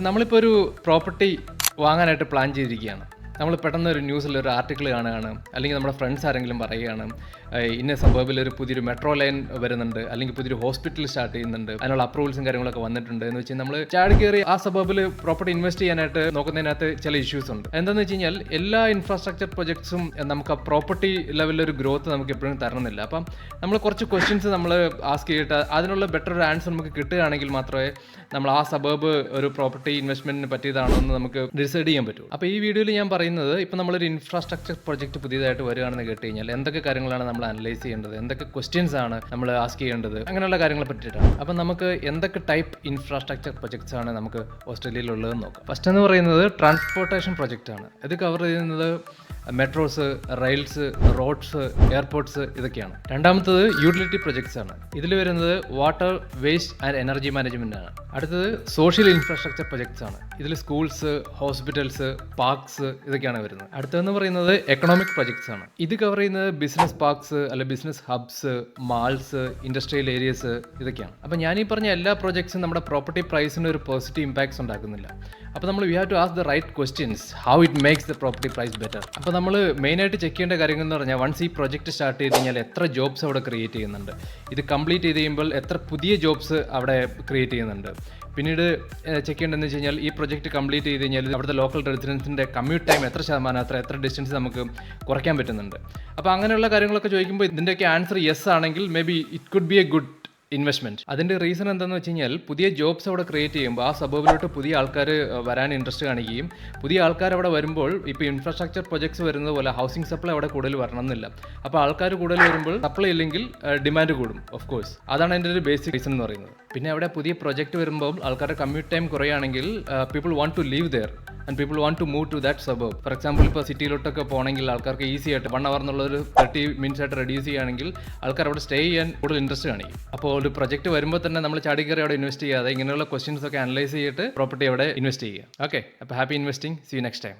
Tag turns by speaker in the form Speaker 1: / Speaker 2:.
Speaker 1: നമ്മളിപ്പോൾ ഒരു പ്രോപ്പർട്ടി വാങ്ങാനായിട്ട് പ്ലാൻ ചെയ്തിരിക്കുകയാണ്. നമ്മൾ പെട്ടെന്ന് ഒരു ന്യൂസിൽ ഒരു ആർട്ടിക്കിൾ കാണുകയാണ്, അല്ലെങ്കിൽ നമ്മുടെ ഫ്രണ്ട്സ് ആരെങ്കിലും പറയുകയാണ് ഇന്ന സബർബിൽ ഒരു പുതിയൊരു മെട്രോ ലൈൻ വരുന്നുണ്ട്, അല്ലെങ്കിൽ പുതിയൊരു ഹോസ്പിറ്റൽ സ്റ്റാർട്ട് ചെയ്യുന്നുണ്ട്, അതിനുള്ള അപ്രൂവൽസും കാര്യങ്ങളൊക്കെ വന്നിട്ടുണ്ട് എന്ന് വെച്ചാൽ നമ്മൾ ചാടി കയറി ആ സബർബിൽ പ്രോപ്പർട്ടി ഇൻവെസ്റ്റ് ചെയ്യാനായിട്ട് നോക്കുന്നതിനകത്ത് ചില ഇഷ്യൂസ് ഉണ്ട്. എന്താണെന്ന് വെച്ച് കഴിഞ്ഞാൽ എല്ലാ ഇൻഫ്രാസ്ട്രക്ചർ പ്രൊജക്ട്സും നമുക്ക് ആ പ്രോപ്പർട്ടി ലെവലിലൊരു ഗ്രോത്ത് നമുക്ക് എപ്പോഴും തരണമെന്നില്ല. അപ്പം നമ്മൾ കുറച്ച് ക്വസ്റ്റ്യൻസ് നമ്മൾ ആസ്ക് ചെയ്തിട്ട് അതിനുള്ള ബെറ്റർ ഒരു ആൻസർ നമുക്ക് കിട്ടുകയാണെങ്കിൽ മാത്രമേ നമ്മൾ ആ സബർബ് ഒരു പ്രോപ്പർട്ടി ഇൻവെസ്റ്റ്മെന്റിന് പറ്റിയതാണോ എന്ന് നമുക്ക് ഡിസൈഡ് ചെയ്യാൻ പറ്റൂ. അപ്പോൾ ഈ വീഡിയോയിൽ ഞാൻ പറയുന്നത്, ഇപ്പം നമ്മളൊരു ഇൻഫ്രാസ്ട്രക്ചർ പ്രൊജക്ട് പുതിയതായിട്ട് വരികയാണെന്ന് കേട്ട് കഴിഞ്ഞാൽ എന്തൊക്കെ കാര്യങ്ങളാണ് നമ്മൾ അനലൈസ് ചെയ്യേണ്ടത്, എന്തൊക്കെ ക്വസ്റ്റ്യൻസ് ആണ് നമ്മൾ ആസ്ക് ചെയ്യേണ്ടത്, അങ്ങനെയുള്ള കാര്യങ്ങളെ പറ്റിയിട്ടാണ്. അപ്പം നമുക്ക് എന്തൊക്കെ ടൈപ്പ് ഇൻഫ്രാസ്ട്രക്ചർ പ്രൊജക്ട്സ് ആണ് നമുക്ക് ഓസ്ട്രേലിയയിലുള്ളതെന്ന് നോക്കാം. ഫസ്റ്റ് എന്ന് പറയുന്നത് ട്രാൻസ്പോർട്ടേഷൻ പ്രൊജക്റ്റ് ആണ്. ഇത് കവർ ചെയ്യുന്നത് മെട്രോസ്, റെയിൽസ്, റോഡ്സ്, എയർപോർട്ട്സ് ഇതൊക്കെയാണ്. രണ്ടാമത്തത് യൂട്ടിലിറ്റി പ്രൊജക്ട്സ് ആണ്. ഇതിൽ വരുന്നത് water, waste and energy management ആണ്. അടുത്തത് സോഷ്യൽ ഇൻഫ്രാസ്ട്രക്ചർ പ്രൊജക്ട്സ് ആണ്. ഇതിൽ സ്കൂൾസ്, ഹോസ്പിറ്റൽസ്, പാർക്സ് ഇതൊക്കെയാണ് വരുന്നത്. അടുത്തതെന്ന് പറയുന്നത് എക്കണോമിക് പ്രൊജക്ട്സ് ആണ്. ഇത് കവർ ചെയ്യുന്നത് ബിസിനസ് പാർക്സ് അല്ലെ business hubs, malls, industrial areas ഇതൊക്കെയാണ്. അപ്പോൾ ഞാൻ ഈ പറഞ്ഞ എല്ലാ പ്രൊജക്ട്സും നമ്മുടെ പ്രോപ്പർട്ടി പ്രൈസിന് ഒരു പോസിറ്റീവ് ഇമ്പാക്ട്സ് ഉണ്ടാക്കുന്നില്ല. അപ്പോൾ നമ്മൾ we have to ask the right questions, how it makes the property price better. അപ്പോൾ നമ്മൾ മെയിനായിട്ട് ചെക്ക് ചെയ്യേണ്ട കാര്യങ്ങൾ എന്ന് പറഞ്ഞാൽ, വൺസ് ഈ പ്രൊജക്ട് സ്റ്റാർട്ട് ചെയ്ത് കഴിഞ്ഞാൽ എത്ര ജോബ്സ് അവിടെ ക്രിയേറ്റ് ചെയ്യുന്നുണ്ട്, ഇത് കംപ്ലീറ്റ് ചെയ്ത് കഴിയുമ്പോൾ എത്ര പുതിയ ജോബ്സ് അവിടെ ക്രിയേറ്റ് ചെയ്യുന്നുണ്ട്. പിന്നീട് ചെക്ക് ചെയ്യേണ്ടതെന്ന് വെച്ച് കഴിഞ്ഞാൽ ഈ പ്രൊജക്ട് കംപ്ലീറ്റ് ചെയ്ത് കഴിഞ്ഞാൽ അവിടുത്തെ ലോക്കൽ റെസിഡൻസിൻ്റെ കമ്മ്യൂട്ട് ടൈം എത്ര ശതമാനം, എത്ര ഡിസ്റ്റൻസ് നമുക്ക് കുറയ്ക്കാൻ പറ്റുന്നുണ്ട്. അപ്പോൾ അങ്ങനെയുള്ള കാര്യങ്ങളൊക്കെ ചോദിക്കുമ്പോൾ ഇതിൻ്റെയൊക്കെ ആൻസർ യെസ് ആണെങ്കിൽ may be it could be A good investment. അതിൻ്റെ റീസൺ എന്താണെന്ന് വെച്ച് കഴിഞ്ഞാൽ, പുതിയ ജോബ്സ് അവിടെ ക്രിയേറ്റ് ചെയ്യുമ്പോൾ ആ സബർബിലോട്ട് പുതിയ ആൾക്കാർ വരാൻ ഇൻട്രസ്റ്റ് കാണിക്കുകയും പുതിയ ആൾക്കാർ അവിടെ വരുമ്പോൾ ഇപ്പോൾ ഇൻഫ്രാസ്ട്രക്ചർ പ്രൊജക്ട്സ് വരുന്നത് പോലെ ഹൗസിംഗ് സപ്ലൈ അവിടെ കൂടുതൽ വരണം എന്നില്ല. അപ്പോൾ ആൾക്കാർ കൂടുതൽ വരുമ്പോൾ സപ്ലൈ ഇല്ലെങ്കിൽ ഡിമാൻഡ് കൂടും. ഓഫ് കോഴ്സ് അതാണ് അതിൻ്റെ ഒരു ബേസിക് റീസൺ എന്ന് പറയുന്നത്. പിന്നെ അവിടെ പുതിയ പ്രൊജക്ട് വരുമ്പോൾ ആൾക്കാരുടെ കമ്മ്യൂട്ട് ടൈം കുറയുകയാണെങ്കിൽ people want to leave there and people want to move to that suburb. For example ഇപ്പോൾ സിറ്റിയിലോട്ടൊക്കെ പോകണമെങ്കിൽ ആൾക്കാർക്ക് ഈസി ആയിട്ട് 1 hour എന്നുള്ളൊരു 30 minutes ആയിട്ട് റെഡ്യൂസ് ചെയ്യുകയാണെങ്കിൽ ആൾക്കാർ അവിടെ സ്റ്റേ ചെയ്യാൻ കൂടുതൽ ഇൻട്രസ്റ്റ് കാണിക്കും. അപ്പോൾ ഒരു പ്രൊജക്ട് വരുമ്പോൾ തന്നെ നമ്മൾ ചാടി കയറി അവിടെ ഇൻവെസ്റ്റ് ചെയ്യാതെ ഇങ്ങനെയുള്ള ക്വസ്റ്റ്യൻസ് ഒക്കെ അനലൈസ് ചെയ്തിട്ട് പ്രോപ്പർട്ടി അവിടെ ഇൻവെസ്റ്റ് ചെയ്യുക. ഓക്കെ, അപ്പോൾ happy investing. See you next time.